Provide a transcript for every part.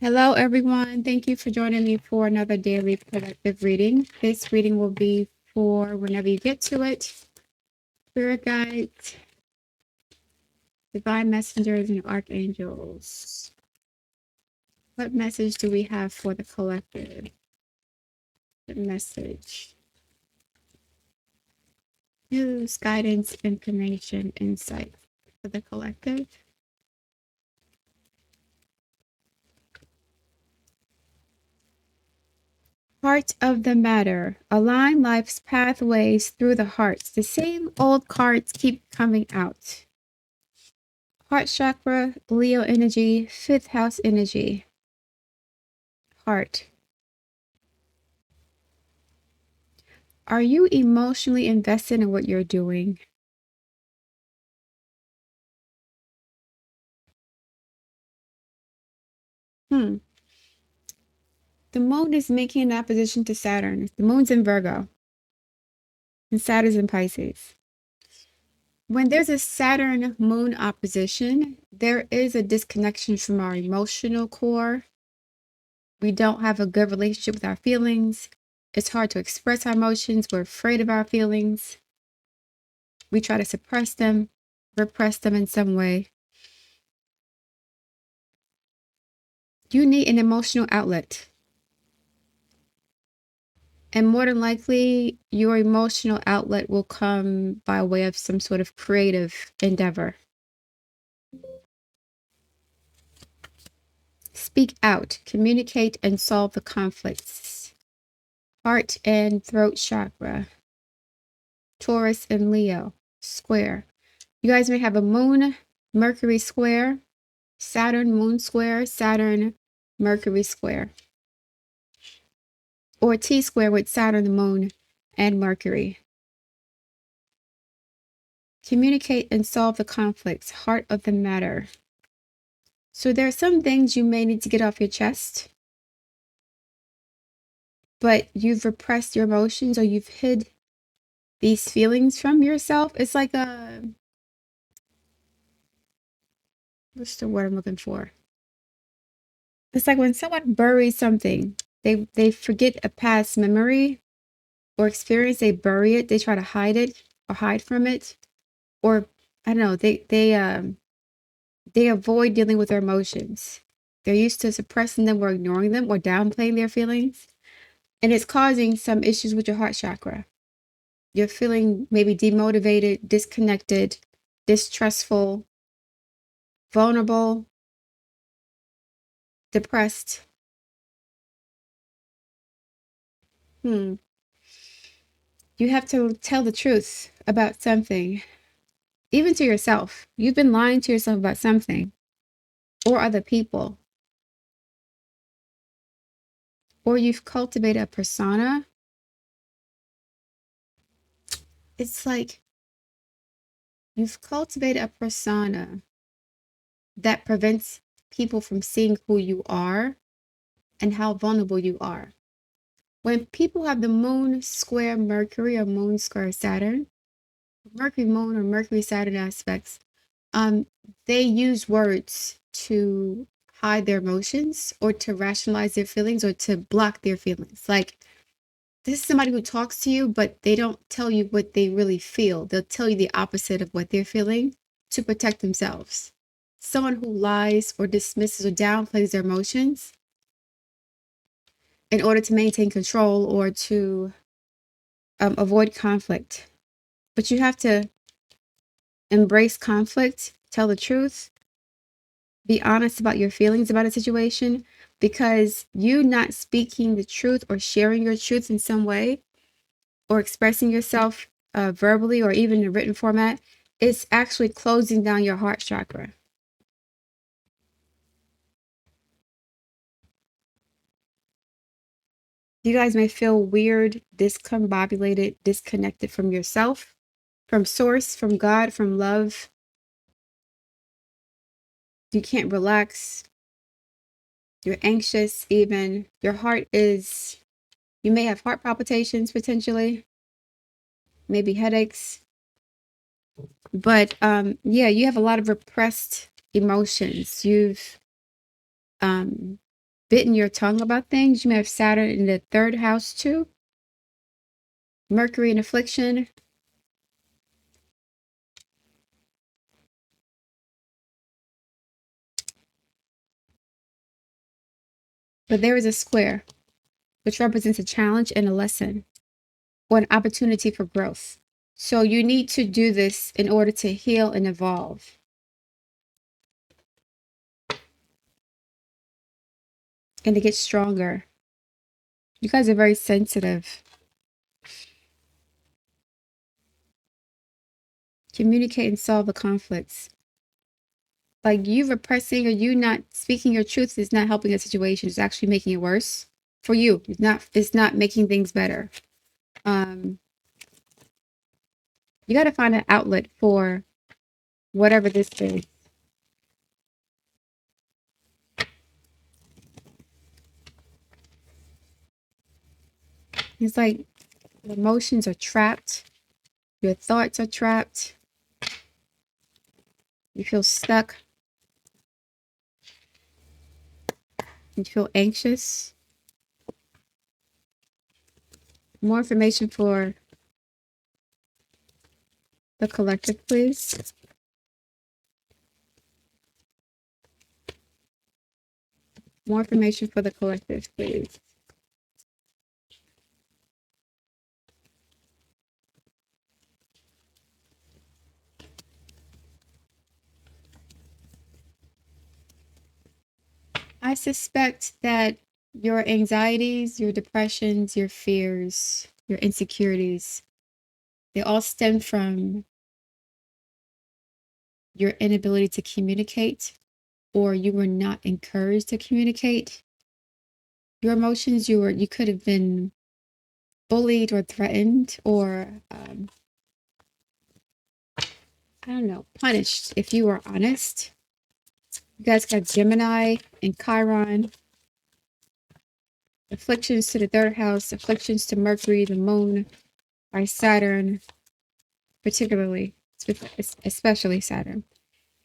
Hello, everyone. Thank you for joining me for another daily collective reading. This reading will be for whenever you get to it. Spirit guides, divine messengers, and archangels. What message do we have for the collective? The message. News, guidance, information, insight for the collective. Heart of the matter. Align life's pathways through the hearts. The same old cards keep coming out. Heart chakra, Leo energy, fifth house energy. Heart. Are you emotionally invested in what you're doing? The moon is making an opposition to Saturn. The moon's in Virgo, and Saturn's in Pisces. When there's a Saturn moon opposition, there is a disconnection from our emotional core. We don't have a good relationship with our feelings. It's hard to express our emotions. We're afraid of our feelings. We try to suppress them, repress them in some way. You need an emotional outlet. And more than likely, your emotional outlet will come by way of some sort of creative endeavor. Speak out, communicate, and solve the conflicts. Heart and throat chakra. Taurus and Leo, square. You guys may have a moon, Mercury square, Saturn, moon square, Saturn, Mercury square. Or T square with Saturn, the moon, and Mercury. Communicate and solve the conflicts, heart of the matter. So there are some things you may need to get off your chest, but you've repressed your emotions or you've hid these feelings from yourself. It's like what's the word I'm looking for? It's like when someone buries something, they forget a past memory or experience, they bury it, they try to hide it or hide from it, or I don't know, they avoid dealing with their emotions. They're used to suppressing them or ignoring them or downplaying their feelings. And it's causing some issues with your heart chakra. You're feeling maybe demotivated, disconnected, distrustful, vulnerable, depressed. You have to tell the truth about something, even to yourself. You've been lying to yourself about something or other people. Or you've cultivated a persona. It's like you've cultivated a persona that prevents people from seeing who you are and how vulnerable you are. When people have the moon square Mercury or moon square Saturn, Mercury moon or Mercury Saturn aspects, they use words to hide their emotions or to rationalize their feelings or to block their feelings. Like, this is somebody who talks to you, but they don't tell you what they really feel. They'll tell you the opposite of what they're feeling to protect themselves. Someone who lies or dismisses or downplays their emotions in order to maintain control or to avoid conflict. But you have to embrace conflict, tell the truth, be honest about your feelings about a situation, because you not speaking the truth or sharing your truth in some way or expressing yourself verbally or even in written format is actually closing down your heart chakra. You guys may feel weird, discombobulated, disconnected from yourself, from source, from God, from love. You can't relax. You're anxious, even. Your heart is, you may have heart palpitations potentially, maybe headaches. But yeah, you have a lot of repressed emotions. You've bitten your tongue about things. You may have Saturn in the 3rd house too. Mercury in affliction. But there is a square, which represents a challenge and a lesson or an opportunity for growth. So you need to do this in order to heal and evolve and to get stronger. You guys are very sensitive. Communicate and solve the conflicts. Like you repressing or you not speaking your truth is not helping the situation. It's actually making it worse for you. It's not making things better. You got to find an outlet for whatever this is. It's like emotions are trapped. Your thoughts are trapped. You feel stuck. You feel anxious. More information for the collective, please. More information for the collective, please. I suspect that your anxieties, your depressions, your fears, your insecurities, they all stem from your inability to communicate, or you were not encouraged to communicate. Your emotions, you could have been bullied or threatened or I don't know, punished if you were honest. You guys got Gemini and Chiron. Afflictions to the 3rd house, afflictions to Mercury, the moon, by Saturn, particularly, especially Saturn.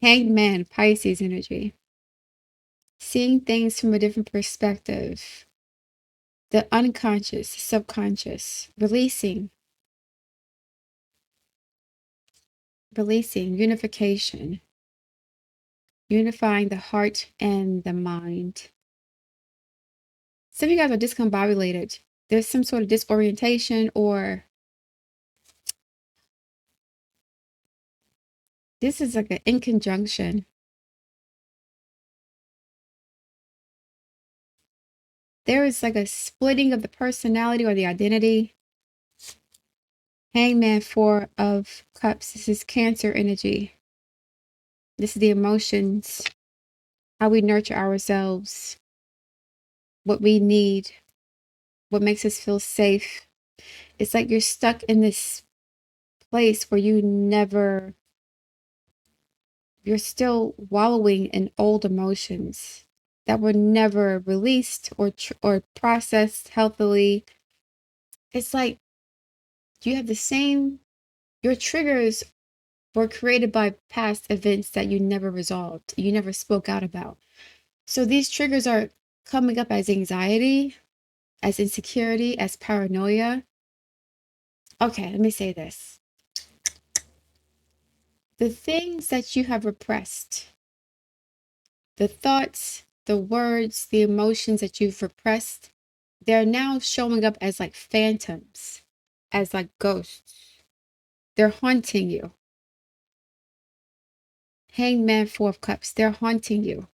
Hanged Man, Pisces energy. Seeing things from a different perspective. The unconscious, subconscious, releasing, unification, unifying the heart and the mind. Some of you guys are discombobulated. There's some sort of disorientation, or this is like an in conjunction. There is like a splitting of the personality or the identity. Hangman, 4 of Cups. This is Cancer energy. This is the emotions, how we nurture ourselves, what we need, what makes us feel safe. It's like you're stuck in this place where you're still wallowing in old emotions that were never released or processed healthily. It's like you have your triggers were created by past events that you never resolved, you never spoke out about. So these triggers are coming up as anxiety, as insecurity, as paranoia. Okay, let me say this. The things that you have repressed, the thoughts, the words, the emotions that you've repressed, they're now showing up as like phantoms, as like ghosts. They're haunting you. Hangman, 4 of Cups, they're haunting you.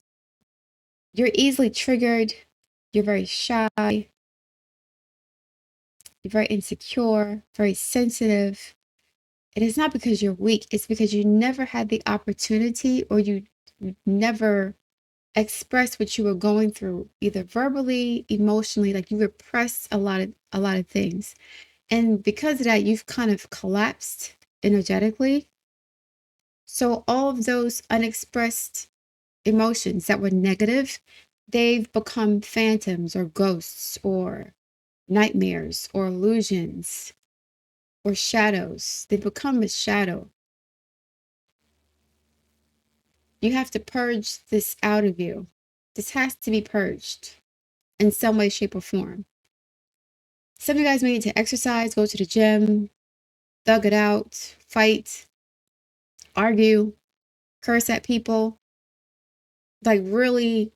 You're easily triggered. You're very shy. You're very insecure, very sensitive. It is not because you're weak. It's because you never had the opportunity, or you never expressed what you were going through, either verbally, emotionally. Like you repressed a lot of things. And because of that, you've kind of collapsed energetically. So all of those unexpressed emotions that were negative, they've become phantoms or ghosts or nightmares or illusions or shadows. They become a shadow. You have to purge this out of you. This has to be purged. in some way, shape, or form. Some of you guys may need to exercise, go to the gym, thug it out, fight, argue, curse at people, like really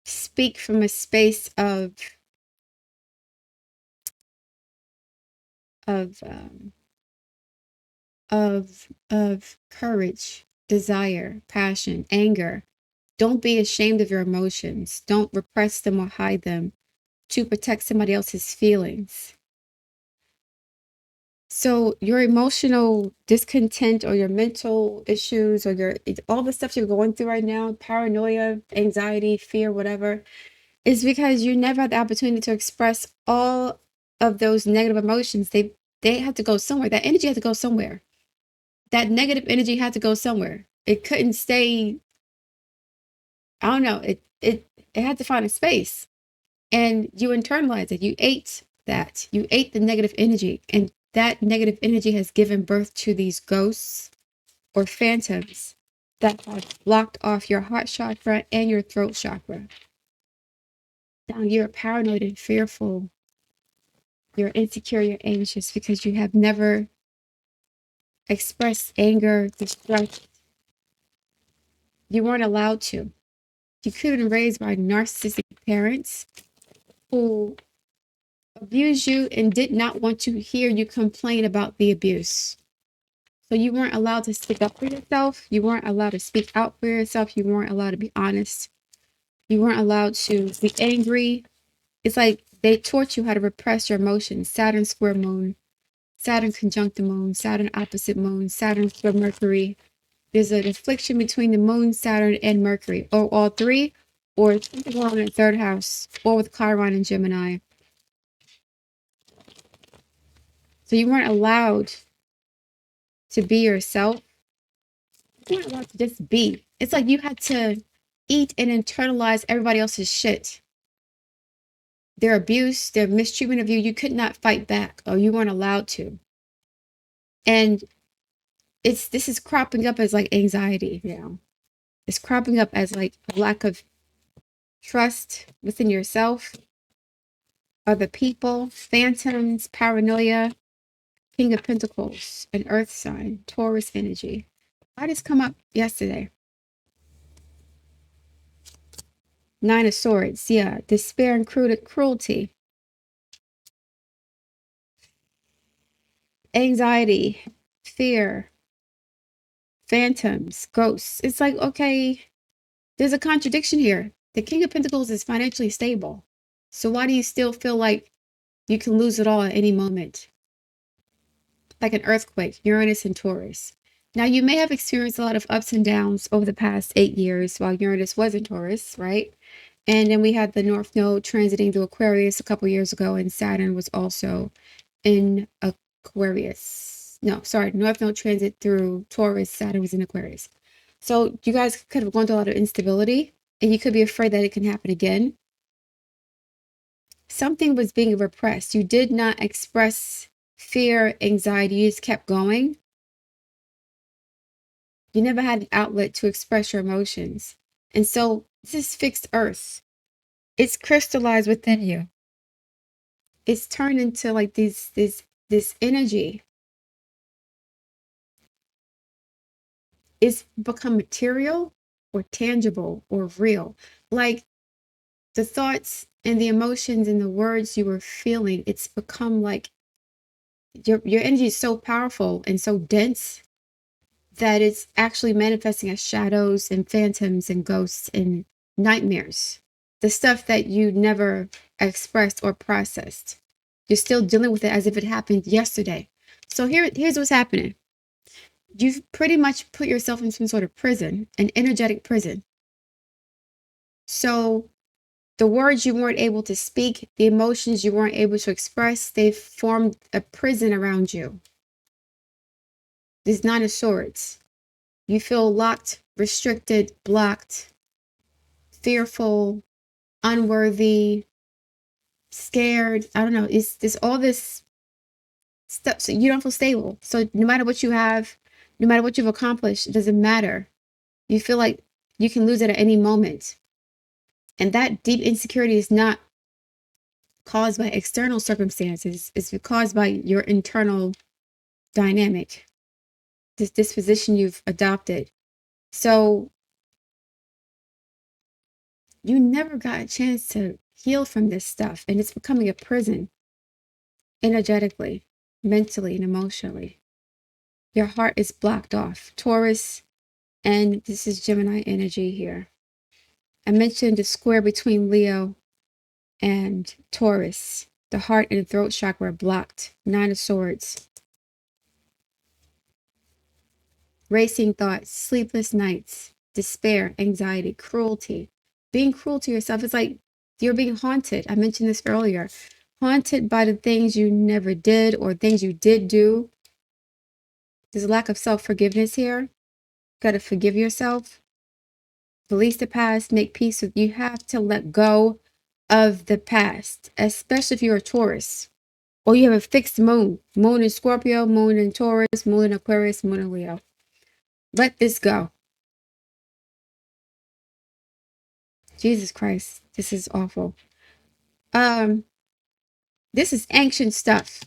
speak from a space of um, of courage, desire, passion, anger. Don't be ashamed of your emotions. Don't repress them or hide them to protect somebody else's feelings. So your emotional discontent or your mental issues or your all the stuff you're going through right now, paranoia, anxiety, fear, whatever, is because you never had the opportunity to express all of those negative emotions. They had to go somewhere. That energy had to go somewhere. That negative energy had to go somewhere. It couldn't stay. I don't know. It had to find a space, and you internalized it. You ate that. You ate the negative energy, and that negative energy has given birth to these ghosts or phantoms that have blocked off your heart chakra and your throat chakra. Now you're paranoid and fearful. You're insecure. You're anxious because you have never expressed anger, distress. You weren't allowed to. You could have been raised by narcissistic parents who abused you and did not want to hear you complain about the abuse. So you weren't allowed to stick up for yourself. You weren't allowed to speak out for yourself. You weren't allowed to be honest. You weren't allowed to be angry. It's like they taught you how to repress your emotions. Saturn square moon, Saturn conjunct the moon, Saturn opposite moon, Saturn square Mercury. There's an affliction between the moon, Saturn, and Mercury, or all three, or something going on in the third house, or with Chiron and Gemini. So you weren't allowed to be yourself. You weren't allowed to just be. It's like you had to eat and internalize everybody else's shit. Their abuse, their mistreatment of you, you could not fight back, or you weren't allowed to. And this is cropping up as like anxiety, you know. It's cropping up as like a lack of trust within yourself, other people, phantoms, paranoia, King of Pentacles, an earth sign, Taurus energy. Why did this come up yesterday? Nine of Swords, yeah, despair and cruelty, anxiety, fear, phantoms, ghosts. It's like, okay, there's a contradiction here. The King of Pentacles is financially stable. So why do you still feel like you can lose it all at any moment? Like an earthquake, Uranus and Taurus. Now, you may have experienced a lot of ups and downs over the past 8 years while Uranus was in Taurus, right? And then we had the North Node transiting through Aquarius a couple years ago, and Saturn was also in Aquarius. No, sorry, North Node transit through Taurus, Saturn was in Aquarius. So you guys could have gone through a lot of instability, and you could be afraid that it can happen again. Something was being repressed. You did not express fear, anxiety, you just kept going. You never had an outlet to express your emotions. And so this is fixed earth. It's crystallized within you. It's turned into like this energy. It's become material or tangible or real. Like the thoughts and the emotions and the words you were feeling, it's become like your energy is so powerful and so dense that it's actually manifesting as shadows and phantoms and ghosts and nightmares. The stuff that you never expressed or processed. You're still dealing with it as if it happened yesterday. So here's what's happening. You've pretty much put yourself in some sort of prison, an energetic prison. So the words you weren't able to speak, the emotions you weren't able to express, they've formed a prison around you. This Nine of Swords. You feel locked, restricted, blocked, fearful, unworthy, scared. I don't know. It's all this stuff. So you don't feel stable. So no matter what you have, no matter what you've accomplished, it doesn't matter. You feel like You can lose it at any moment. And that deep insecurity is not caused by external circumstances. It's caused by your internal dynamic, this disposition you've adopted. So you never got a chance to heal from this stuff. And it's becoming a prison energetically, mentally, and emotionally. Your heart is blocked off. Taurus, and this is Gemini energy here. I mentioned the square between Leo and Taurus. The heart and throat chakra are blocked. 9 of Swords. Racing thoughts, sleepless nights, despair, anxiety, cruelty. Being cruel to yourself is like you're being haunted. I mentioned this earlier. Haunted by the things you never did or things you did do. There's a lack of self-forgiveness here. Got to forgive yourself. Release the past, make peace with. You have to let go of the past, especially if you're a Taurus or you have a fixed moon. Moon in Scorpio, moon in Taurus, moon in Aquarius, moon in Leo. Let this go. Jesus Christ, this is awful. This is ancient stuff.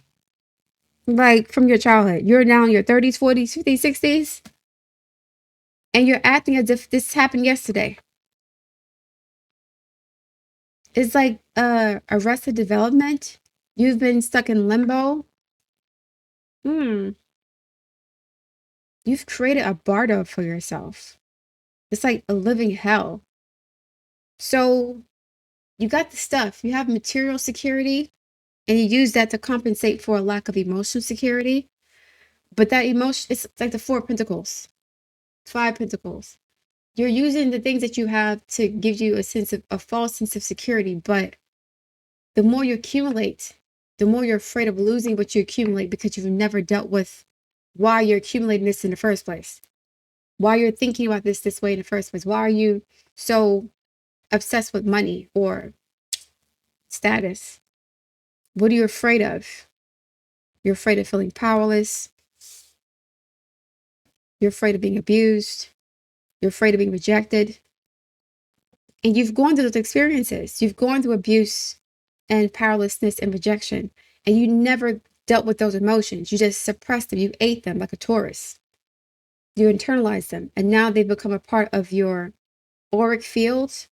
Like from your childhood. You're now in your 30s, 40s, 50s, 60s. And you're acting as if this happened yesterday. It's like arrested development. You've been stuck in limbo. You've created a bardo for yourself. It's like a living hell. So you got the stuff. You have material security, and you use that to compensate for a lack of emotional security. But that emotion, it's like the 4 of Pentacles, 5 Pentacles. You're using the things that you have to give you a false sense of security. But the more you accumulate, the more you're afraid of losing what you accumulate because you've never dealt with why you're accumulating this in the first place. Why you're thinking about this way in the first place. Why are you so obsessed with money or status? What are you afraid of? You're afraid of feeling powerless. You're afraid of being abused. You're afraid of being rejected. And you've gone through those experiences. You've gone through abuse and powerlessness and rejection. And you never dealt with those emotions. You just suppressed them. You ate them like a Taurus. You internalized them. And now they've become a part of your auric field.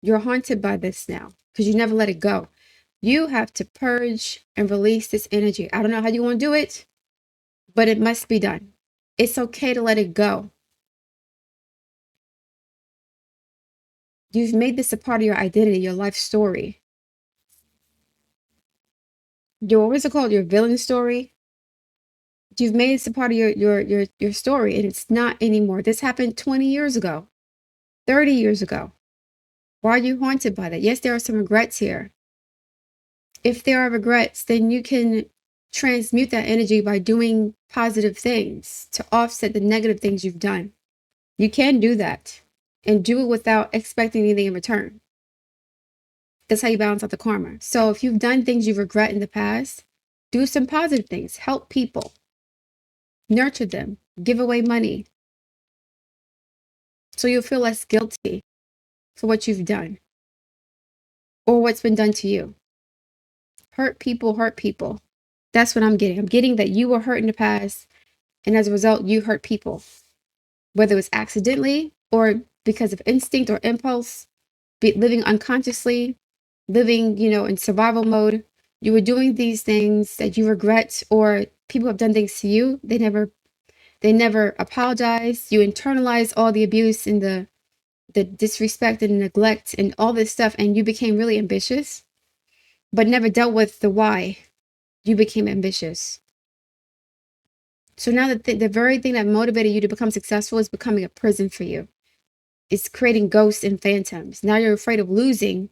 You're haunted by this now because you never let it go. You have to purge and release this energy. I don't know how you want to do it, but it must be done. It's okay to let it go. You've made this a part of your identity, your life story. What is it called? Your villain story. You've made this a part of your story, and it's not anymore. This happened 20 years ago, 30 years ago. Why are you haunted by that? Yes, there are some regrets here. If there are regrets, then you can transmute that energy by doing positive things to offset the negative things you've done. You can do that and do it without expecting anything in return. That's how you balance out the karma. So if you've done things you regret in the past, do some positive things. Help people. Nurture them. Give away money. So you'll feel less guilty for what you've done or what's been done to you. Hurt people, hurt people. That's what I'm getting. I'm getting that you were hurt in the past, and as a result, you hurt people. Whether it was accidentally or because of instinct or impulse, living unconsciously, living, in survival mode. You were doing these things that you regret, or people have done things to you. They never apologize. You internalize all the abuse and the disrespect and neglect and all this stuff, and you became really ambitious, but never dealt with the why you became ambitious. So now the very thing that motivated you to become successful is becoming a prison for you. It's creating ghosts and phantoms. Now you're afraid of losing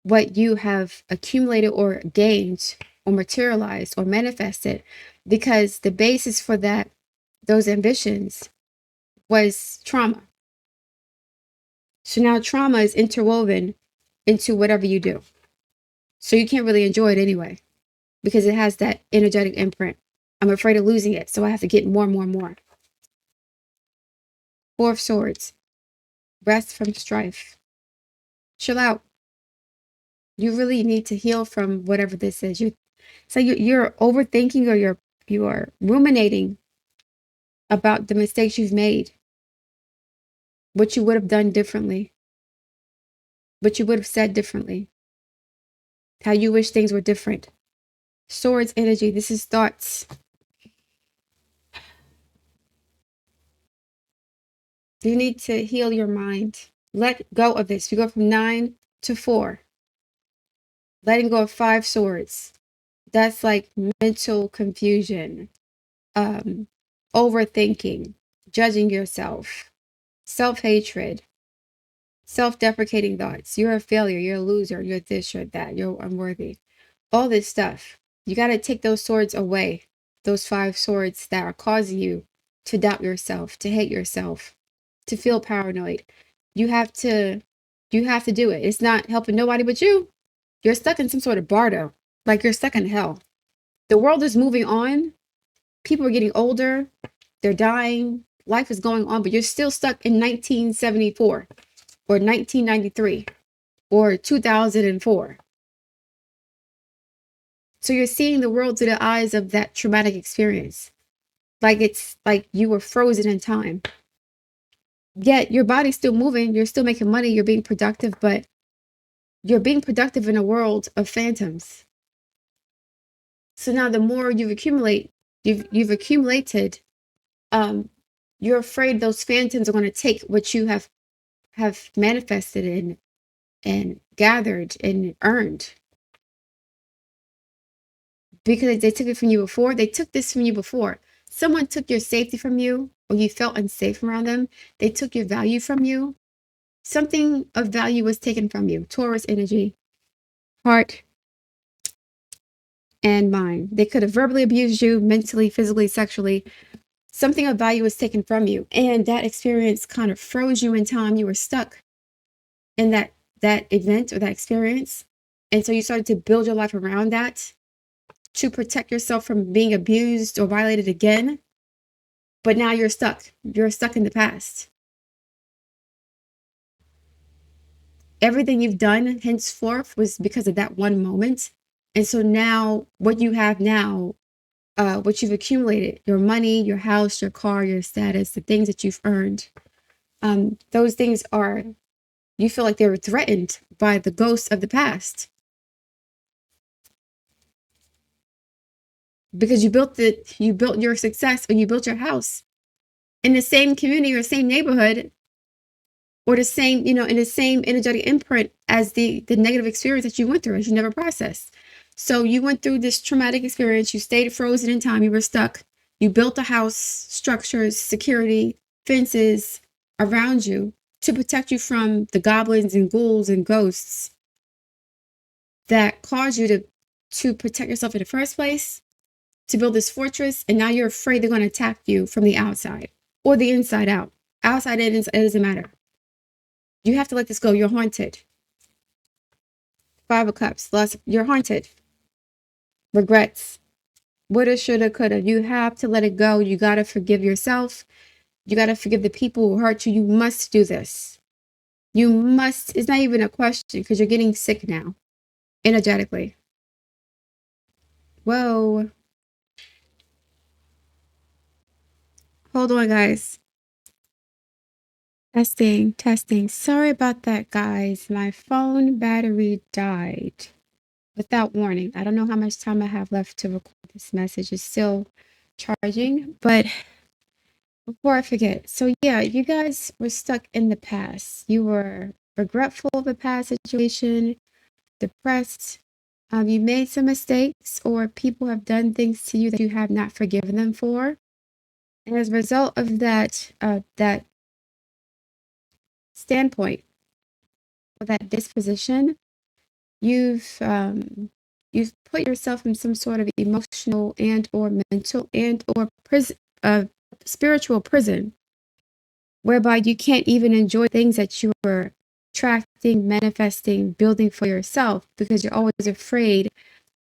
what you have accumulated or gained or materialized or manifested, because the basis for those ambitions was trauma. So now trauma is interwoven into whatever you do. So you can't really enjoy it anyway, because it has that energetic imprint. I'm afraid of losing it, so I have to get more and more and more. Four of Swords. Rest from strife. Chill out. You really need to heal from whatever this is. You're overthinking, or you are ruminating about the mistakes you've made, what you would have done differently, what you would have said differently, how you wish things were different. Swords energy. This is thoughts. You need to heal your mind. Let go of this. We go from 9 to 4. Letting go of 5 swords. That's like mental confusion, overthinking, judging yourself, self-hatred, self-deprecating thoughts. You're a failure. You're a loser. You're this, you're that. You're unworthy. All this stuff. You got to take those swords away. Those 5 swords that are causing you to doubt yourself, to hate yourself, to feel paranoid. You have to do it. It's not helping nobody but you. You're stuck in some sort of bardo. Like you're stuck in hell. The world is moving on. People are getting older. They're dying. Life is going on, but you're still stuck in 1974 or 1993 or 2004. So you're seeing the world through the eyes of that traumatic experience. Like it's like you were frozen in time. Yet your body's still moving. You're still making money. You're being productive, but you're being productive in a world of phantoms. So now the more you accumulate, you've accumulated, you're afraid those phantoms are going to take what you have manifested and gathered and earned. Because they took it from you before. They took this from you before. Someone took your safety from you, or you felt unsafe around them. They took your value from you. Something of value was taken from you. Taurus energy, heart, and mind. They could have verbally abused you, mentally, physically, sexually. Something of value was taken from you. And that experience kind of froze you in time. You were stuck in that event or that experience. And so you started to build your life around that to protect yourself from being abused or violated again. But now you're stuck. You're stuck in the past. Everything you've done henceforth was because of that one moment. And so now what you have now, what you've accumulated, your money, your house, your car, your status, the things that you've earned, those things you feel like they were threatened by the ghosts of the past. Because you built your success, or you built your house in the same community or same neighborhood, or the same, in the same energetic imprint as the negative experience that you went through, as you never processed. So you went through this traumatic experience. You stayed frozen in time. You were stuck. You built a house, structures, security, fences around you to protect you from the goblins and ghouls and ghosts that caused you to protect yourself in the first place, to build this fortress. And now you're afraid they're going to attack you from the outside or the inside out. Outside in, it doesn't matter. You have to let this go. You're haunted. 5 of Cups. You're haunted. Regrets. Woulda, shoulda, coulda. You have to let it go. You got to forgive yourself. You got to forgive the people who hurt you. You must do this. You must. It's not even a question, because you're getting sick now, energetically. Whoa. Hold on, guys. Testing. Sorry about that, guys. My phone battery died without warning. I don't know how much time I have left to record this message. It's still charging, but before I forget. So yeah, you guys were stuck in the past. You were regretful of the past situation, depressed. You made some mistakes, or people have done things to you that you have not forgiven them for. And as a result of that standpoint, or that disposition, you've put yourself in some sort of emotional and or mental and or spiritual prison, whereby you can't even enjoy things that you were attracting, manifesting, building for yourself, because you're always afraid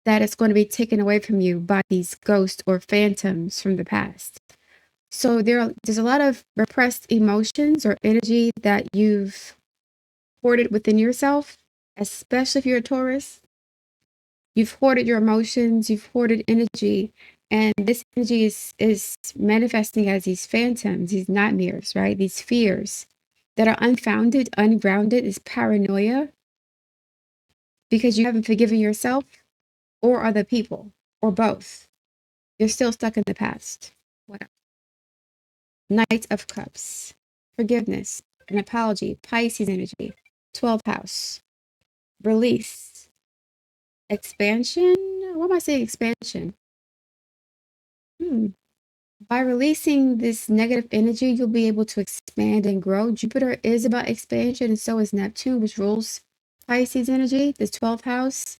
that it's going to be taken away from you by these ghosts or phantoms from the past. So there's a lot of repressed emotions or energy that you've hoarded within yourself, especially if you're a Taurus. You've hoarded your emotions, you've hoarded energy, and this energy is manifesting as these phantoms, these nightmares, right? These fears that are unfounded, ungrounded, is paranoia because you haven't forgiven yourself or other people or both. You're still stuck in the past. What else? Knight of Cups, forgiveness, an apology, Pisces energy, 12th house, release, expansion. What am I saying? Expansion. By releasing this negative energy, you'll be able to expand and grow. Jupiter is about expansion, and so is Neptune, which rules Pisces energy, the 12th house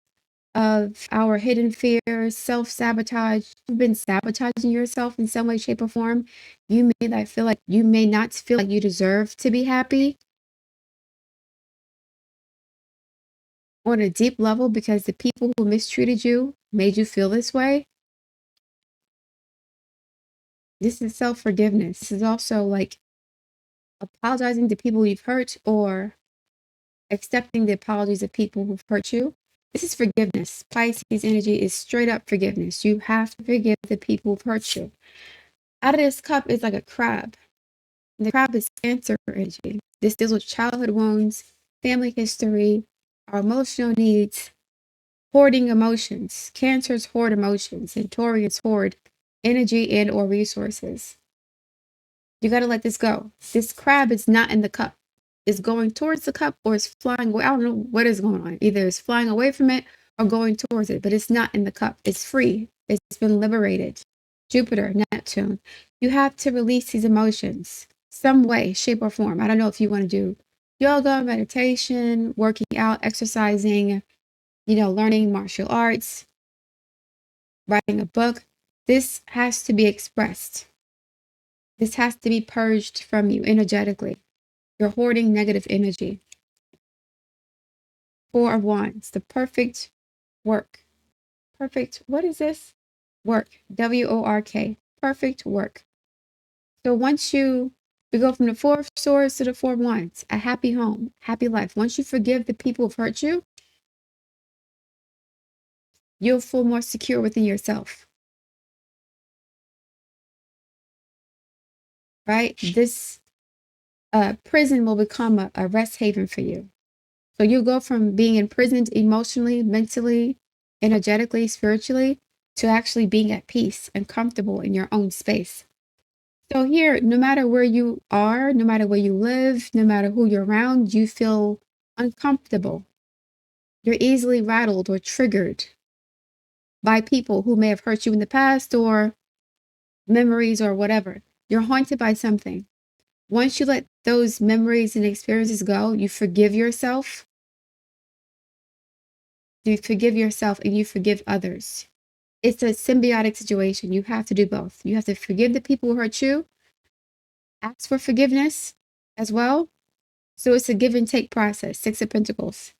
of our hidden fears, self-sabotage. You've been sabotaging yourself in some way, shape, or form. You may not feel like you deserve to be happy on a deep level because the people who mistreated you made you feel this way. This is self-forgiveness. This is also like apologizing to people you've hurt or accepting the apologies of people who've hurt you. This is forgiveness. Pisces energy is straight up forgiveness. You have to forgive the people who've hurt you. Out of this cup is like a crab. The crab is Cancer energy. This deals with childhood wounds, family history, our emotional needs, hoarding emotions. Cancers hoard emotions, and Taurians hoard energy and or resources. You got to let this go. This crab is not in the cup. It's going towards the cup or it's flying away. I don't know what is going on. Either it's flying away from it or going towards it, but it's not in the cup. It's free. It's been liberated. Jupiter, Neptune. You have to release these emotions some way, shape, or form. I don't know if you want to do yoga, meditation, working out, exercising, learning martial arts, writing a book. This has to be expressed. This has to be purged from you energetically. You're hoarding negative energy. Four of Wands, the perfect work. Perfect, what is this? Work, W-O-R-K, perfect work. So we go from the Four of Swords to the Four of Wands, a happy home, happy life. Once you forgive the people who've hurt you, you'll feel more secure within yourself. Right? This prison will become a rest haven for you. So you go from being imprisoned emotionally, mentally, energetically, spiritually, to actually being at peace and comfortable in your own space. So here, no matter where you are, no matter where you live, no matter who you're around, you feel uncomfortable. You're easily rattled or triggered by people who may have hurt you in the past or memories or whatever. You're haunted by something. Once you let those memories and experiences go, you forgive yourself. You forgive yourself and you forgive others. It's a symbiotic situation. You have to do both. You have to forgive the people who hurt you, ask for forgiveness as well. So it's a give and take process. Six of Pentacles.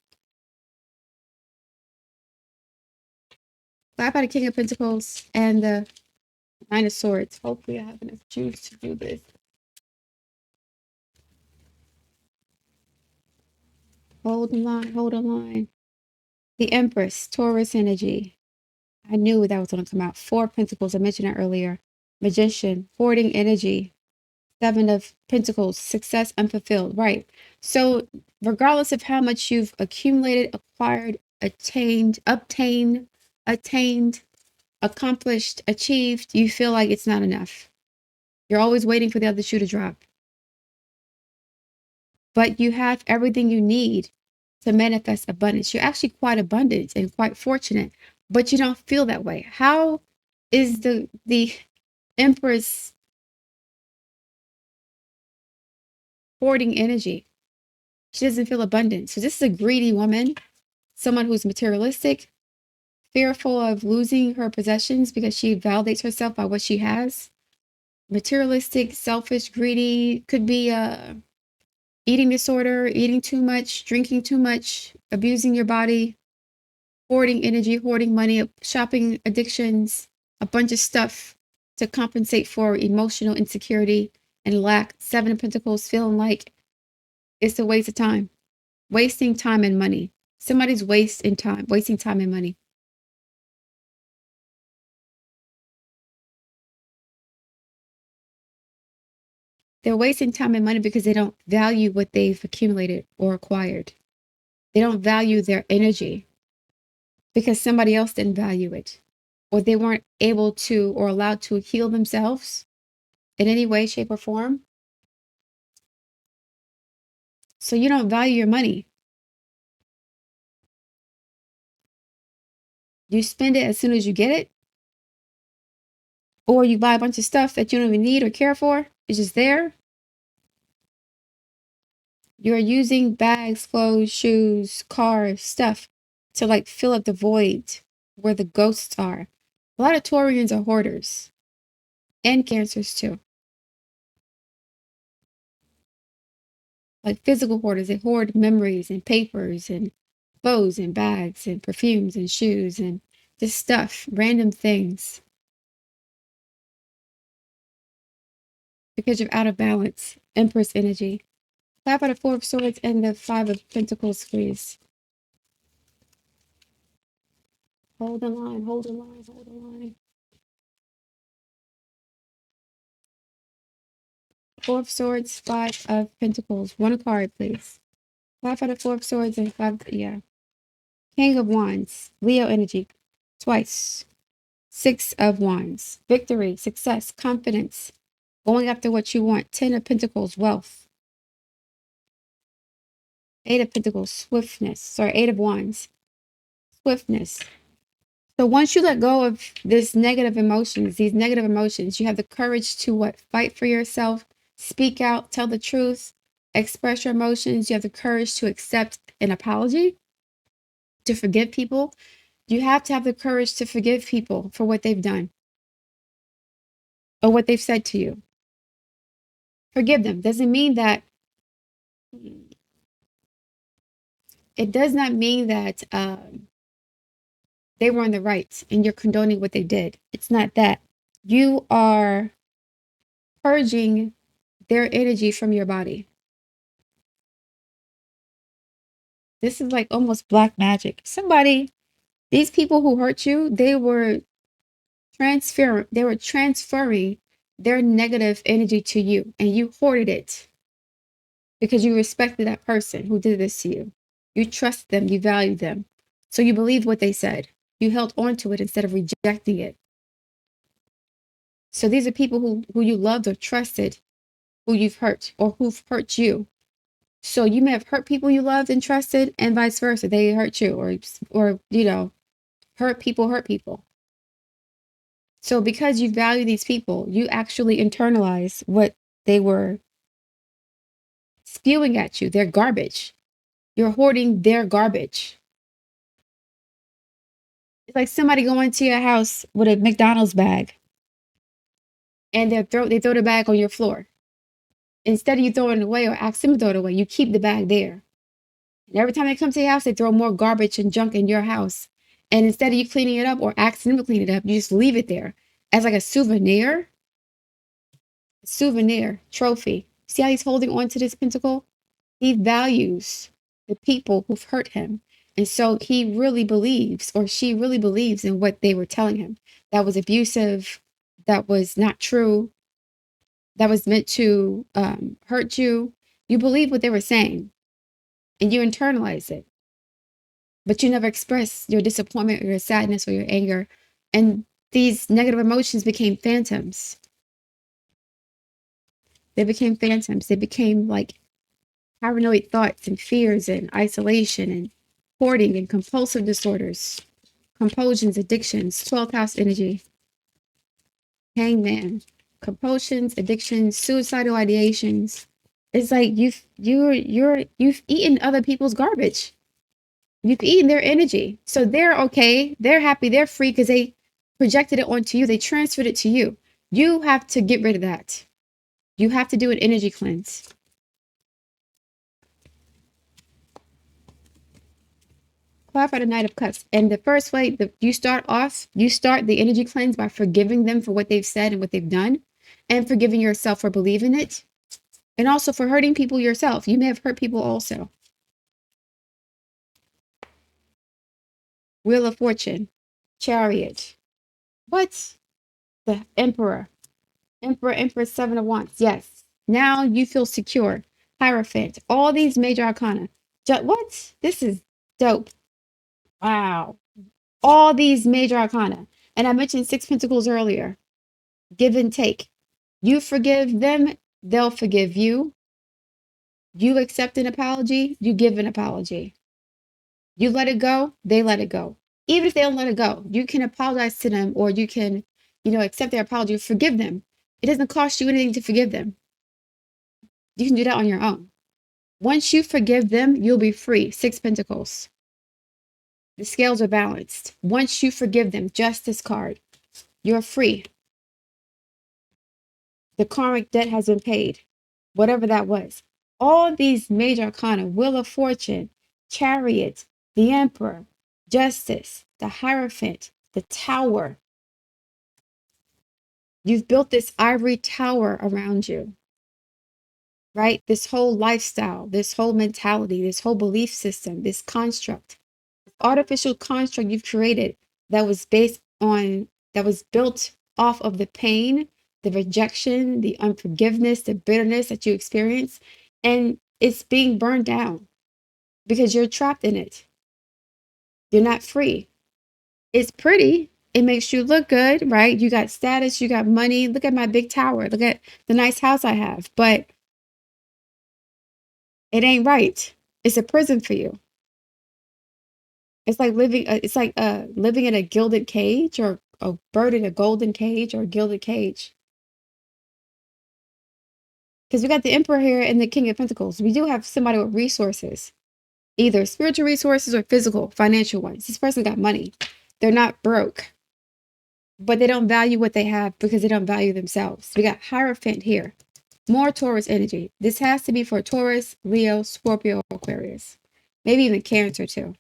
Clap out a King of Pentacles and the Nine of Swords. Hopefully I have enough juice to do this. Hold the line, hold the line. The Empress, Taurus energy. I knew that was going to come out. Four of Pentacles, I mentioned it earlier. Magician, hoarding energy. Seven of Pentacles, success unfulfilled. Right. So regardless of how much you've accumulated, acquired, obtained, accomplished, achieved, you feel like it's not enough. You're always waiting for the other shoe to drop. But you have everything you need to manifest abundance. You're actually quite abundant and quite fortunate, but you don't feel that way. How is the Empress hoarding energy? She doesn't feel abundant. So this is a greedy woman, someone who's materialistic, fearful of losing her possessions because she validates herself by what she has. Materialistic, selfish, greedy, could be a eating disorder, eating too much, drinking too much, abusing your body, hoarding energy, hoarding money, shopping addictions, a bunch of stuff to compensate for emotional insecurity and lack. Seven of Pentacles, feeling like it's a waste of time, wasting time and money. Somebody's wasting time and money. They're wasting time and money because they don't value what they've accumulated or acquired. They don't value their energy because somebody else didn't value it, or they weren't able to or allowed to heal themselves in any way, shape, or form. So you don't value your money. You spend it as soon as you get it, or you buy a bunch of stuff that you don't even need or care for. It's just there. You're using bags, clothes, shoes, cars, stuff to like fill up the void where the ghosts are. A lot of Taurians are hoarders and Cancers too. Like physical hoarders, they hoard memories and papers and clothes and bags and perfumes and shoes and just stuff, random things. Because you're out of balance. Empress energy. Five out of Four of Swords and the Five of Pentacles, please. Hold the line, hold the line, hold the line. Four of Swords, Five of Pentacles. One card, please. Five out of Four of Swords and five, yeah. King of Wands, Leo energy. Twice. Six of Wands. Victory, success, confidence. Going after what you want. Ten of Pentacles, wealth. Eight of Pentacles, swiftness. Sorry, Eight of Wands, swiftness. So once you let go of these negative emotions, you have the courage to what? Fight for yourself, speak out, tell the truth, express your emotions. You have the courage to accept an apology, to forgive people. You have to have the courage to forgive people for what they've done or what they've said to you. Forgive them. Doesn't mean that it does not mean that they were in the right and you're condoning what they did. It's not that. You are purging their energy from your body. This is like almost black magic. These people who hurt you, they were transferring their negative energy to you, and you hoarded it because you respected that person who did this to you. You trust them, you valued them. So you believed what they said. You held on to it instead of rejecting it. So these are people who you loved or trusted, who you've hurt or who've hurt you. So you may have hurt people you loved and trusted, and vice versa. They hurt you, or hurt people. So because you value these people, you actually internalize what they were spewing at you. They're garbage. You're hoarding their garbage. It's like somebody going to your house with a McDonald's bag, and they throw the bag on your floor. Instead of you throwing it away or ask them to throw it away, you keep the bag there. And every time they come to your house, they throw more garbage and junk in your house. And instead of you cleaning it up or asking them to clean it up, you just leave it there as like a souvenir trophy. See how he's holding on to this pentacle? He values the people who've hurt him. And so he really believes, or she really believes in what they were telling him. That was abusive, that was not true, that was meant to hurt you. You believe what they were saying and you internalize it. But you never express your disappointment or your sadness or your anger. And these negative emotions became phantoms. They became like paranoid thoughts and fears and isolation and hoarding and compulsive disorders, compulsions, addictions, 12th house energy, hangman, compulsions, addictions, suicidal ideations. It's like you've eaten other people's garbage. You've eaten their energy. So they're okay. They're happy. They're free because they projected it onto you. They transferred it to you. You have to get rid of that. You have to do an energy cleanse. clarify the Knight of Cups. And the first way you start the energy cleanse by forgiving them for what they've said and what they've done, and forgiving yourself for believing it, and also for hurting people yourself. You may have hurt people also. Wheel of Fortune, Chariot. What? The Emperor. Empress, Seven of Wands. Yes. Now you feel secure. Hierophant. All these major arcana. What? This is dope. Wow. All these major arcana. And I mentioned Six Pentacles earlier. Give and take. You forgive them, they'll forgive you. You accept an apology, you give an apology. You let it go, they let it go. Even if they don't let it go, you can apologize to them, or you can, accept their apology, forgive them. It doesn't cost you anything to forgive them. You can do that on your own. Once you forgive them, you'll be free. Six Pentacles. The scales are balanced. Once you forgive them, Justice card, you're free. The karmic debt has been paid, whatever that was. All these major arcana, Wheel of Fortune, Chariot, the Emperor, Justice, the Hierophant, the Tower. You've built this ivory tower around you, right? This whole lifestyle, this whole mentality, this whole belief system, this construct, artificial construct you've created that was built off of the pain, the rejection, the unforgiveness, the bitterness that you experience, and it's being burned down because you're trapped in it. You're not free. It's pretty. It makes you look good, right? You got status, you got money. Look at my big tower. Look at the nice house I have. But it ain't right. It's a prison for you. It's like living in a gilded cage, or a bird in a golden cage, or a gilded cage. Because we got the Emperor here and the King of Pentacles. We do have somebody with resources, either spiritual resources or physical, financial ones. This person got money. They're not broke, but they don't value what they have because they don't value themselves. We got Hierophant here. More Taurus energy. This has to be for Taurus, Leo, Scorpio, Aquarius. Maybe even Cancer too.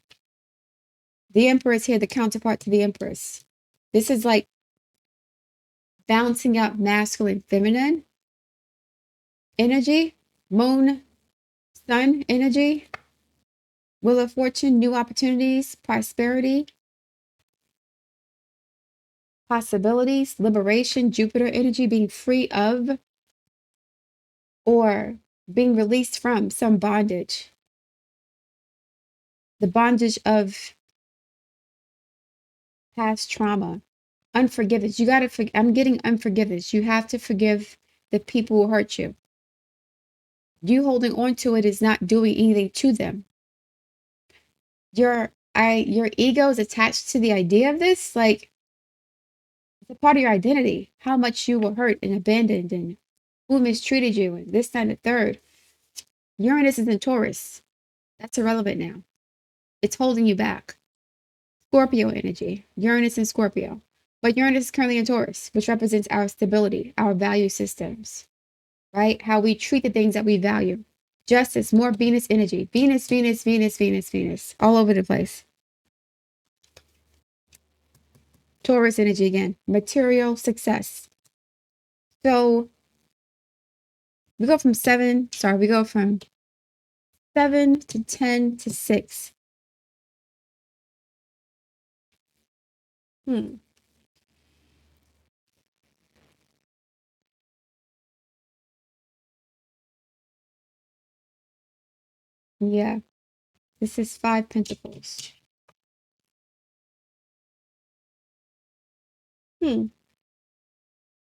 The Emperor is here, the counterpart to the Empress. This is like balancing out masculine, feminine energy, moon, sun energy, Wheel of Fortune, new opportunities, prosperity, possibilities, liberation, Jupiter energy, being free of or being released from some bondage. The bondage of past trauma, unforgiveness. You got to, I'm getting unforgiveness. You have to forgive the people who hurt you. You holding on to it is not doing anything to them. Your ego is attached to the idea of this. Like, it's a part of your identity. How much you were hurt and abandoned, and who mistreated you, and this, that, and the third. Uranus is in Taurus. That's irrelevant now. It's holding you back. Scorpio energy. Uranus and Scorpio. But Uranus is currently in Taurus, which represents our stability, our value systems, right? How we treat the things that we value. Justice, more Venus energy. Venus, Venus, Venus, Venus, Venus. All over the place. Taurus energy again. Material success. So we go from 7 to 10 to 6. Yeah. This is 5 Pentacles.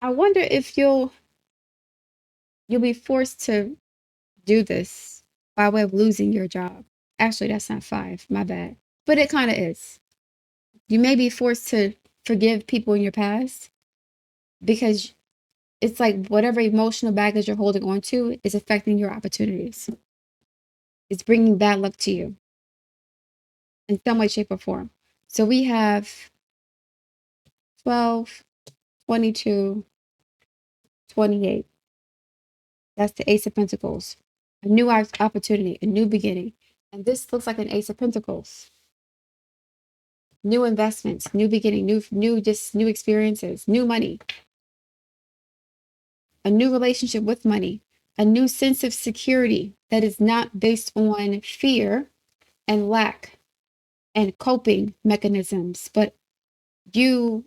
I wonder if you'll be forced to do this by way of losing your job. Actually, that's not 5. My bad. But it kind of is. You may be forced to forgive people in your past because it's like whatever emotional baggage you're holding on to is affecting your opportunities. It's bringing bad luck to you in some way, shape, or form. So we have 12, 22, 28. That's the Ace of Pentacles. A new opportunity, a new beginning. And this looks like an Ace of Pentacles. new investments, new beginning, new experiences, new money, a new relationship with money, a new sense of security that is not based on fear and lack and coping mechanisms, but you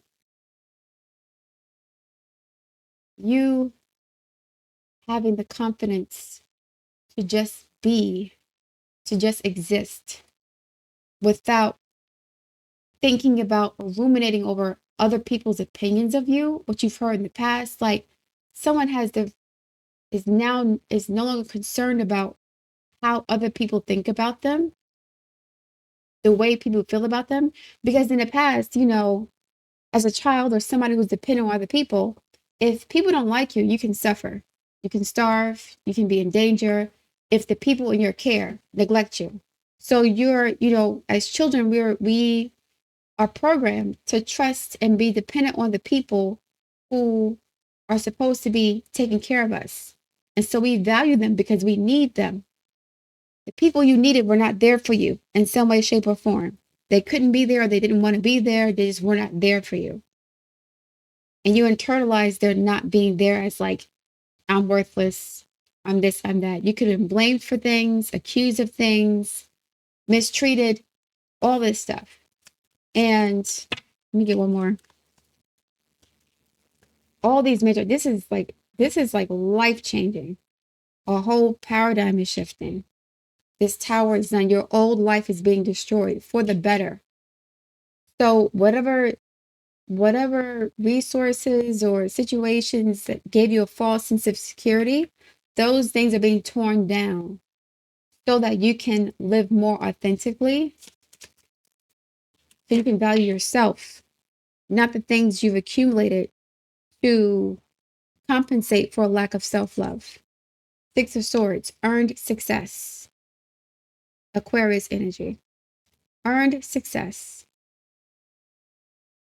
you having the confidence to just be, to just exist without thinking about or ruminating over other people's opinions of you, what you've heard in the past. Like someone is no longer concerned about how other people think about them, the way people feel about them. Because in the past, as a child or somebody who's dependent on other people, if people don't like you, you can suffer. You can starve, you can be in danger if the people in your care neglect you. So as children, we are programmed to trust and be dependent on the people who are supposed to be taking care of us. And so we value them because we need them. The people you needed were not there for you in some way, shape, or form. They couldn't be there, or they didn't want to be there. They just were not there for you. And you internalize their not being there as like, I'm worthless, I'm this, I'm that. You could have been blamed for things, accused of things, mistreated, all this stuff. And let me get one more. All these major, this is like life changing. A whole paradigm is shifting. This tower is done. Your old life is being destroyed for the better. So whatever resources or situations that gave you a false sense of security, those things are being torn down so that you can live more authentically, so you can value yourself, not the things you've accumulated to compensate for a lack of self-love. Six of Swords, earned success. Aquarius energy. Earned success.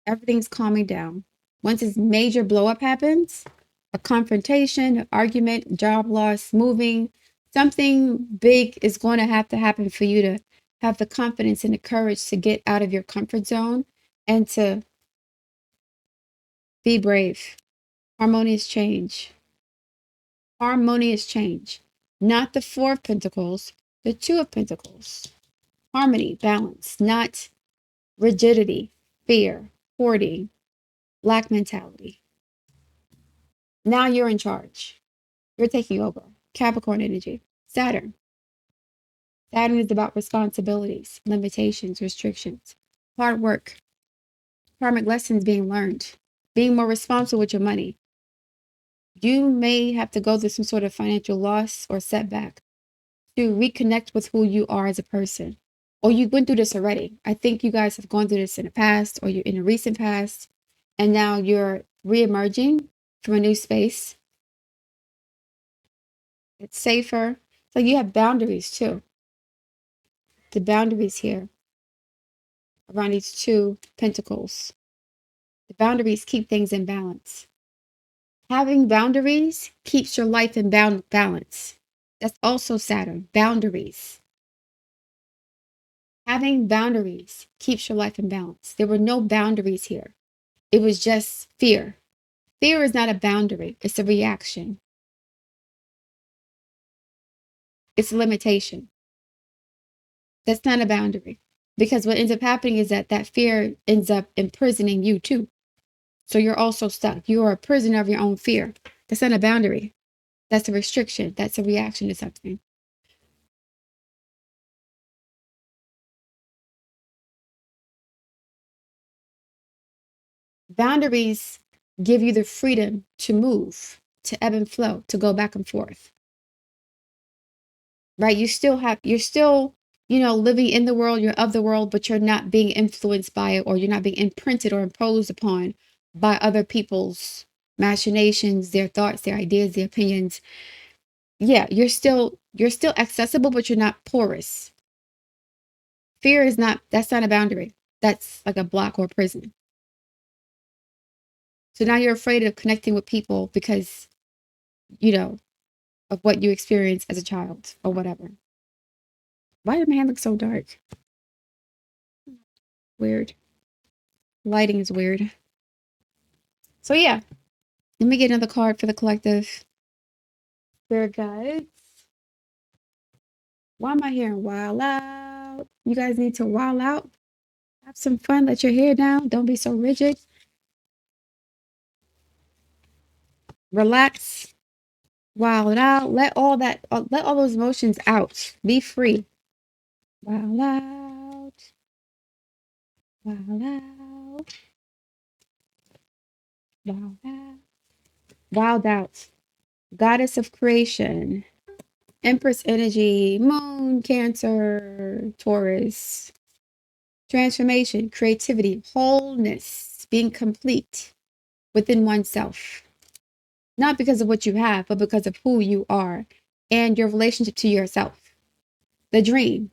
Everything's calming down. Once this major blow up happens, a confrontation, an argument, job loss, moving, something big is going to happen for you to have the confidence and the courage to get out of your comfort zone and to be brave. Harmonious change. Harmonious change. Not the Four of Pentacles, the Two of Pentacles. Harmony, balance, not rigidity, fear, hoarding, lack mentality. Now you're in charge. You're taking over. Capricorn energy. Saturn. Saturn is about responsibilities, limitations, restrictions, hard work, karmic lessons being learned, being more responsible with your money. You may have to go through some sort of financial loss or setback to reconnect with who you are as a person. Or you went through this already. I think you guys have gone through this in the past or you're in a recent past, and now you're re-emerging from a new space. It's safer. So you have boundaries too. The boundaries here around these two pentacles. The boundaries keep things in balance. Having boundaries keeps your life in balance. That's also Saturn. Boundaries. Having boundaries keeps your life in balance. There were no boundaries here. It was just fear. Fear is not a boundary. It's a reaction. It's a limitation. That's not a boundary. Because what ends up happening is that fear ends up imprisoning you too. So you're also stuck. You are a prisoner of your own fear. That's not a boundary. That's a restriction. That's a reaction to something. Boundaries give you the freedom to move, to ebb and flow, to go back and forth. Right? You're still, living in the world, you're of the world, but you're not being influenced by it, or you're not being imprinted or imposed upon by other people's machinations, their thoughts, their ideas, their opinions. Yeah, you're still accessible, but you're not porous. Fear that's not a boundary. That's like a block or a prison. So now you're afraid of connecting with people because, of what you experienced as a child or whatever. Why did my hand look so dark? Weird. Lighting is weird. So yeah, let me get another card for the collective. Spirit guides. Why am I hearing wild out? You guys need to wild out. Have some fun. Let your hair down. Don't be so rigid. Relax. Wild out. Let all those emotions out. Be free. Wild out. Wild out. Wild out. Wild out. Goddess of creation. Empress energy. Moon. Cancer. Taurus. Transformation. Creativity. Wholeness. Being complete within oneself. Not because of what you have, but because of who you are and your relationship to yourself. The dream.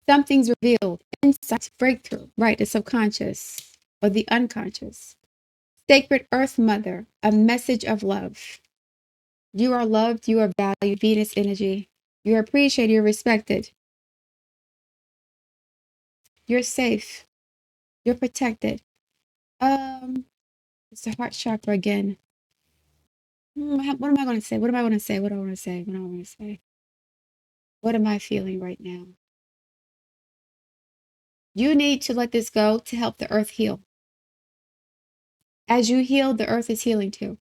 Something's revealed. Insight. Breakthrough. Right. The subconscious or the unconscious. Sacred Earth Mother. A message of love. You are loved. You are valued. Venus energy. You're appreciated. You're respected. You're safe. You're protected. It's the heart chakra again. What am I going to say? What am I going to say? What do I want to say? What do I want to say? What am I feeling right now? You need to let this go to help the earth heal. As you heal, the earth is healing too.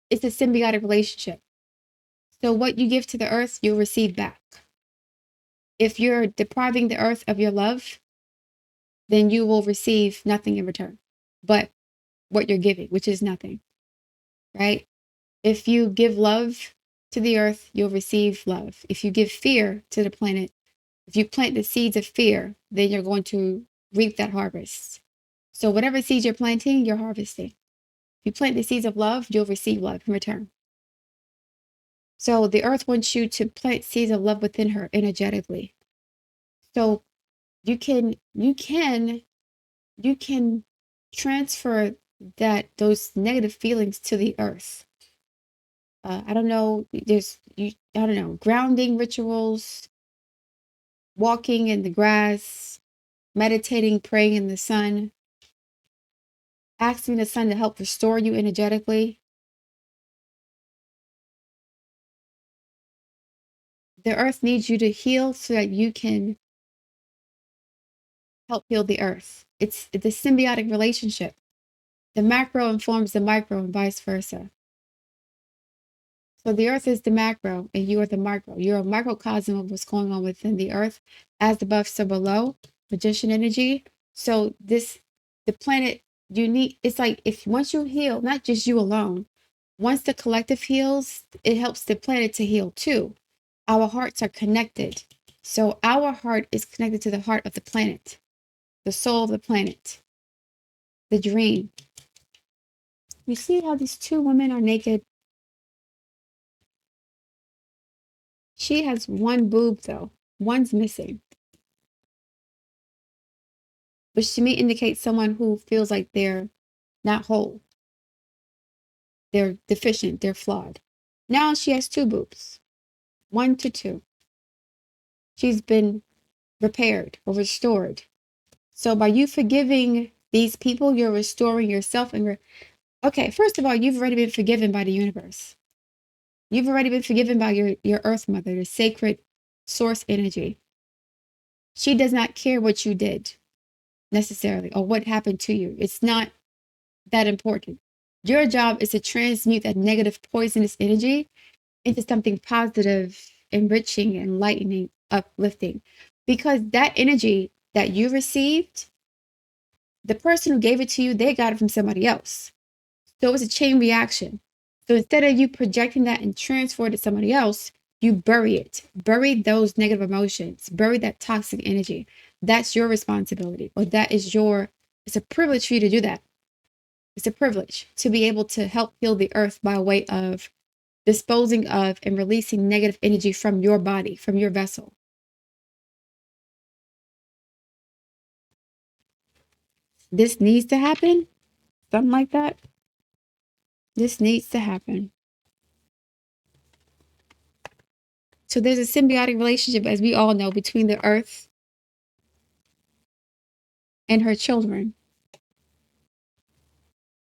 It's a symbiotic relationship. So what you give to the earth, you'll receive back. If you're depriving the earth of your love, then you will receive nothing in return but what you're giving, which is nothing, right? If you give love to the earth, you'll receive love. If you give fear to the planet, if you plant the seeds of fear, then you're going to reap that harvest. So whatever seeds you're planting, you're harvesting. If you plant the seeds of love, you'll receive love in return. So the earth wants you to plant seeds of love within her energetically. So you can transfer those negative feelings to the earth. I don't know. I don't know, grounding rituals, walking in the grass, meditating, praying in the sun, asking the sun to help restore you energetically. The earth needs you to heal so that you can help heal the earth. It's a symbiotic relationship. The macro informs the micro and vice versa. So the earth is the macro and you are the micro. You're a microcosm of what's going on within the earth. As above, so below. Magician energy. So the planet, it's like if once you heal, not just you alone, once the collective heals, it helps the planet to heal too. Our hearts are connected. So our heart is connected to the heart of the planet, the soul of the planet, the dream. You see how these two women are naked? She has one boob though. One's missing. But she may indicate someone who feels like they're not whole. They're deficient. They're flawed. Now she has two boobs. 1 to 2. She's been repaired or restored. So by you forgiving these people, you're restoring yourself and okay, first of all, you've already been forgiven by the universe. You've already been forgiven by your earth mother, the sacred source energy. She does not care what you did necessarily or what happened to you. It's not that important. Your job is to transmute that negative poisonous energy into something positive, enriching, enlightening, uplifting. Because that energy that you received, the person who gave it to you, they got it from somebody else. So it was a chain reaction. So instead of you projecting that and transfer it to somebody else, you bury it. Bury those negative emotions. Bury that toxic energy. That's your responsibility. Or it's a privilege for you to do that. It's a privilege to be able to help heal the earth by way of disposing of and releasing negative energy from your body, from your vessel. This needs to happen. Something like that. This needs to happen. So there's a symbiotic relationship, as we all know, between the earth and her children.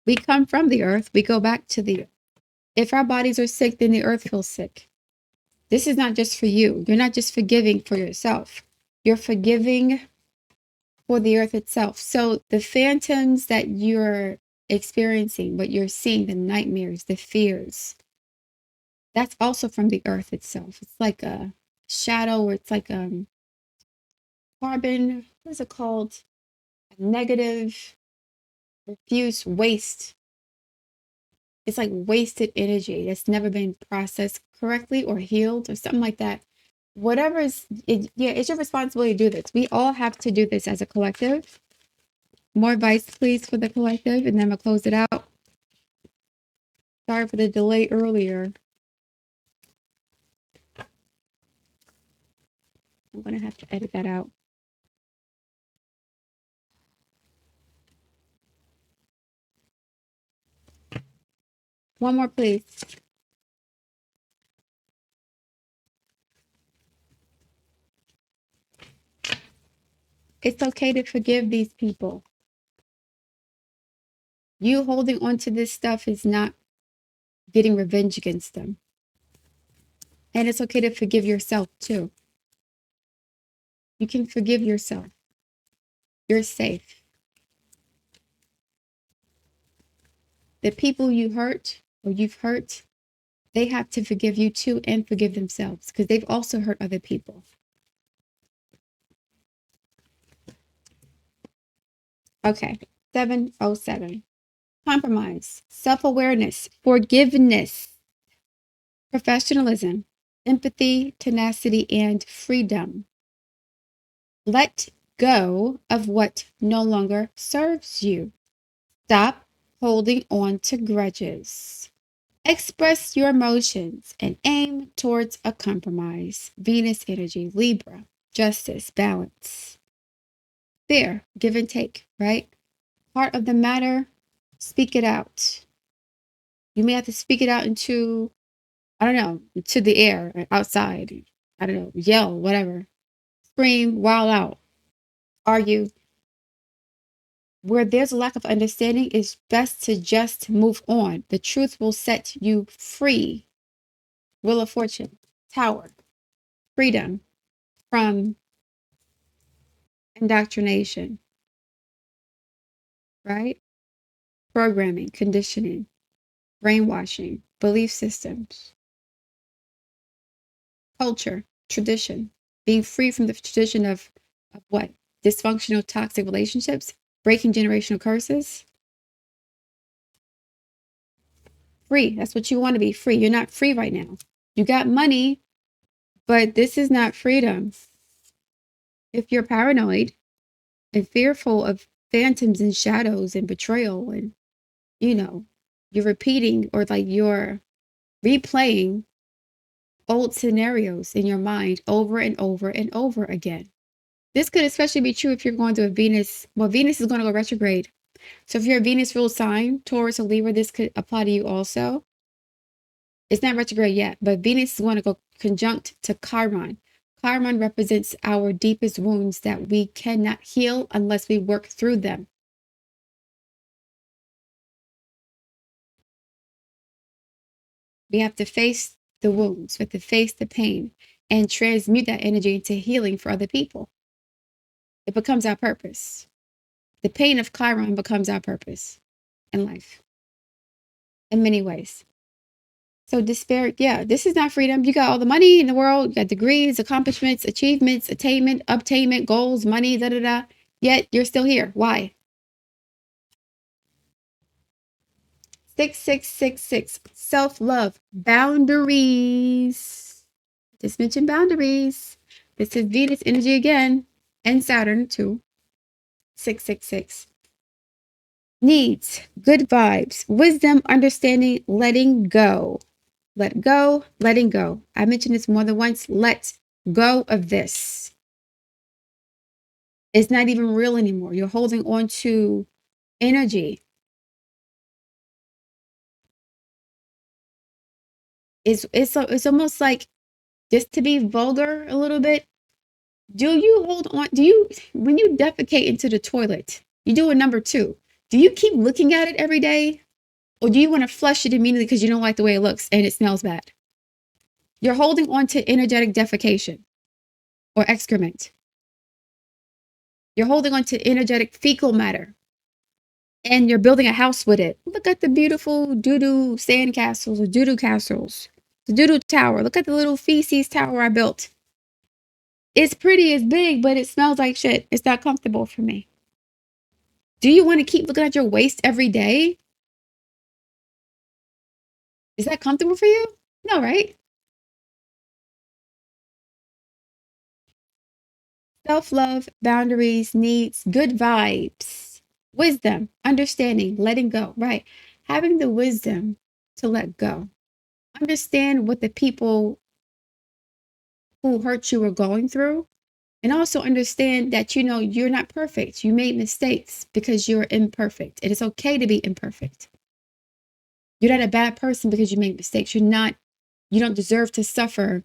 We come from the earth, we go back to the earth. If our bodies are sick, then the earth feels sick. This is not just for you. You're not just forgiving for yourself. You're forgiving for the earth itself. So the phantoms that you're experiencing, what you're seeing, the nightmares, the fears, that's also from the earth itself. It's like a shadow, or it's like carbon, what is it called? A negative, refuse waste. It's like wasted energy that's never been processed correctly or healed or something like that. Whatever is, yeah, it's your responsibility to do this. We all have to do this as a collective. More advice, please, for the collective, and then I'm gonna close it out. Sorry for the delay earlier. I'm gonna have to edit that out. One more, please. It's okay to forgive these people. You holding on to this stuff is not getting revenge against them. And it's okay to forgive yourself too. You can forgive yourself. You're safe. The people you hurt or you've hurt, they have to forgive you too and forgive themselves because they've also hurt other people. Okay, 707. Compromise, self-awareness, forgiveness, professionalism, empathy, tenacity, and freedom. Let go of what no longer serves you. Stop holding on to grudges. Express your emotions and aim towards a compromise. Venus energy, Libra, justice, balance. Fair, give and take, right? Heart of the matter, speak it out. You may have to speak it out into, I don't know, to the air, outside. I don't know, yell, whatever. Scream, wild out, argue. Where there's a lack of understanding, it's best to just move on. The truth will set you free. Wheel of Fortune, Tower, freedom from indoctrination, right? Programming, conditioning, brainwashing, belief systems, culture, tradition, being free from the tradition of what? Dysfunctional, toxic relationships, breaking generational curses. Free. That's what you want to be, free. You're not free right now. You got money, but this is not freedom. If you're paranoid and fearful of phantoms and shadows and betrayal, and you're repeating or like you're replaying old scenarios in your mind over and over and over again. This could especially be true if you're going to a Venus. Well, Venus is going to go retrograde. So if you're a Venus ruled sign, Taurus or Libra, this could apply to you also. It's not retrograde yet, but Venus is going to go conjunct to Chiron. Chiron represents our deepest wounds that we cannot heal unless we work through them. We have to face the wounds, we have to face the pain and transmute that energy into healing for other people. It becomes our purpose. The pain of Chiron becomes our purpose in life in many ways. So despair, yeah, this is not freedom. You got all the money in the world, you got degrees, accomplishments, achievements, attainment, obtainment, goals, money, da da da. Yet you're still here. Why? 6666. Self-love. Boundaries. Just mentioned boundaries. This is Venus energy again. And Saturn too. 666. Needs. Good vibes. Wisdom, understanding, letting go. Let go, letting go. I mentioned this more than once. Let go of this. It's not even real anymore. You're holding on to energy. It's almost like, just to be vulgar a little bit, Do you hold on? Do you, when you defecate into the toilet, you do a number two. Do you keep looking at it every day? Or do you want to flush it immediately because you don't like the way it looks and it smells bad? You're holding on to energetic defecation or excrement. You're holding on to energetic fecal matter and you're building a house with it. Look at the beautiful doo-doo sand castles or doo-doo castles. The doo-doo tower. Look at the little feces tower I built. It's pretty, it's big, but it smells like shit. It's not comfortable for me. Do you want to keep looking at your waist every day? Is that comfortable for you? No, right? Self-love, boundaries, needs, good vibes, wisdom, understanding, letting go, right? Having the wisdom to let go. Understand what the people who hurt you are going through. And also understand that, you know, you're not perfect. You made mistakes because you're imperfect. It is okay to be imperfect. You're not a bad person because you made mistakes. You don't deserve to suffer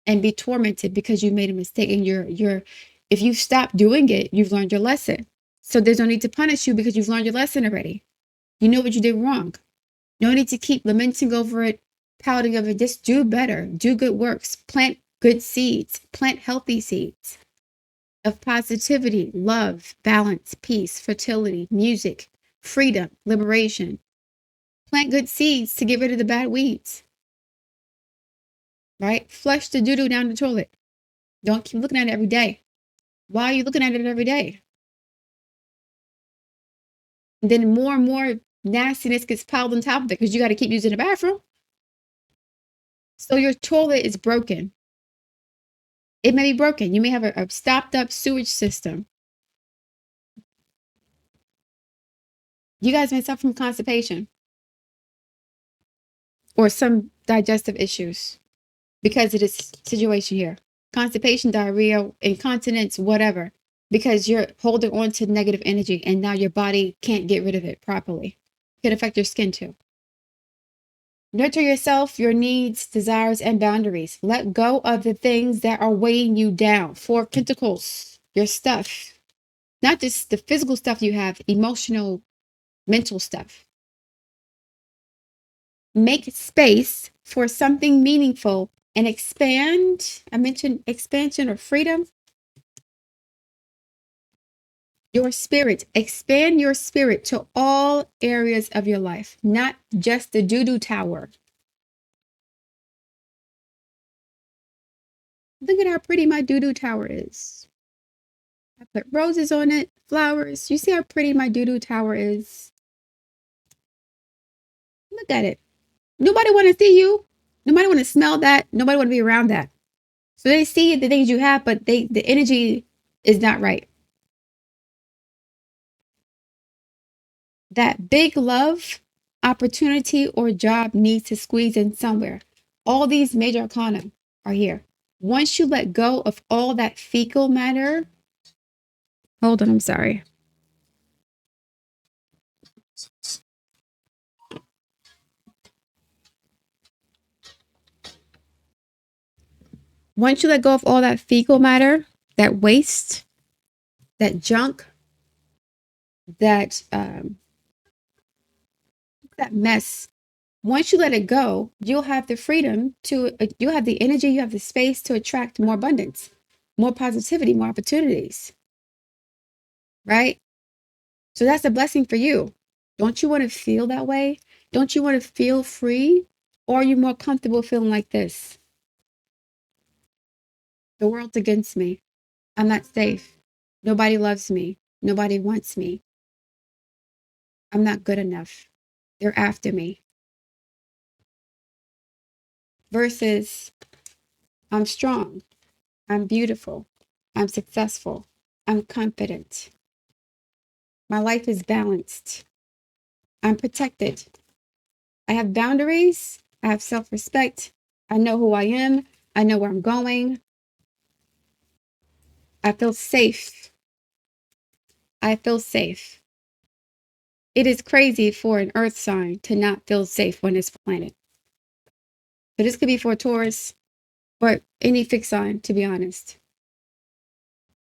and be tormented because you made a mistake. And if you stop doing it, you've learned your lesson. So there's no need to punish you because you've learned your lesson already. You know what you did wrong. No need to keep lamenting over it, pouting over it. Just do better, do good works, plant good seeds, plant healthy seeds of positivity, love, balance, peace, fertility, music, freedom, liberation. Plant good seeds to get rid of the bad weeds, right? Flush the doo-doo down the toilet. Don't keep looking at it every day. Why are you looking at it every day? And then more and more nastiness gets piled on top of it because you got to keep using the bathroom. So your toilet is broken. It may be broken. You may have a stopped up sewage system. You guys may suffer from constipation or some digestive issues because of this situation here. Constipation, diarrhea, incontinence, whatever. Because you're holding on to negative energy and now your body can't get rid of it properly. It can affect your skin too. Nurture yourself, your needs, desires, and boundaries. Let go of the things that are weighing you down. Four of Pentacles, your stuff. Not just the physical stuff you have, emotional, mental stuff. Make space for something meaningful and expand. I mentioned expansion or freedom. Your spirit, expand your spirit to all areas of your life, not just the doo-doo tower. Look at how pretty my doo-doo tower is. I put roses on it, flowers. You see how pretty my doo-doo tower is? Look at it. Nobody want to see you. Nobody want to smell that. Nobody want to be around that. So they see the things you have, but the energy is not right. That big love, opportunity, or job needs to squeeze in somewhere. All these major arcana are here. Once you let go of all that fecal matter, hold on, I'm sorry. Once you let go of all that fecal matter, that waste, that junk, that mess, once you let it go, you'll have the freedom to, you'll have the energy, you have the space to attract more abundance, more positivity, more opportunities, right? So that's a blessing for you. Don't you want to feel that way? Don't you want to feel free? Or are you more comfortable feeling like this? The world's against me. I'm not safe. Nobody loves me. Nobody wants me. I'm not good enough. They're after me. Versus, I'm strong. I'm beautiful. I'm successful. I'm confident. My life is balanced. I'm protected. I have boundaries. I have self-respect. I know who I am. I know where I'm going. I feel safe. I feel safe. It is crazy for an earth sign to not feel safe on this planet. So this could be for Taurus or any fixed sign, to be honest.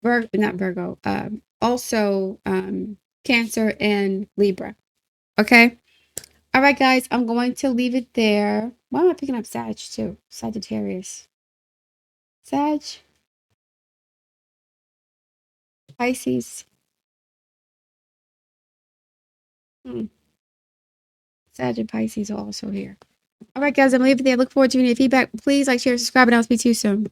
not Virgo, also Cancer and Libra. Okay. All right, guys, I'm going to leave it there. Why am I picking up Sag too? Sagittarius. Sag, Pisces. Sag and Pisces are also here. All right, guys, I'm leaving it there. Look forward to your feedback. Please like, share, subscribe, and I'll speak to you soon.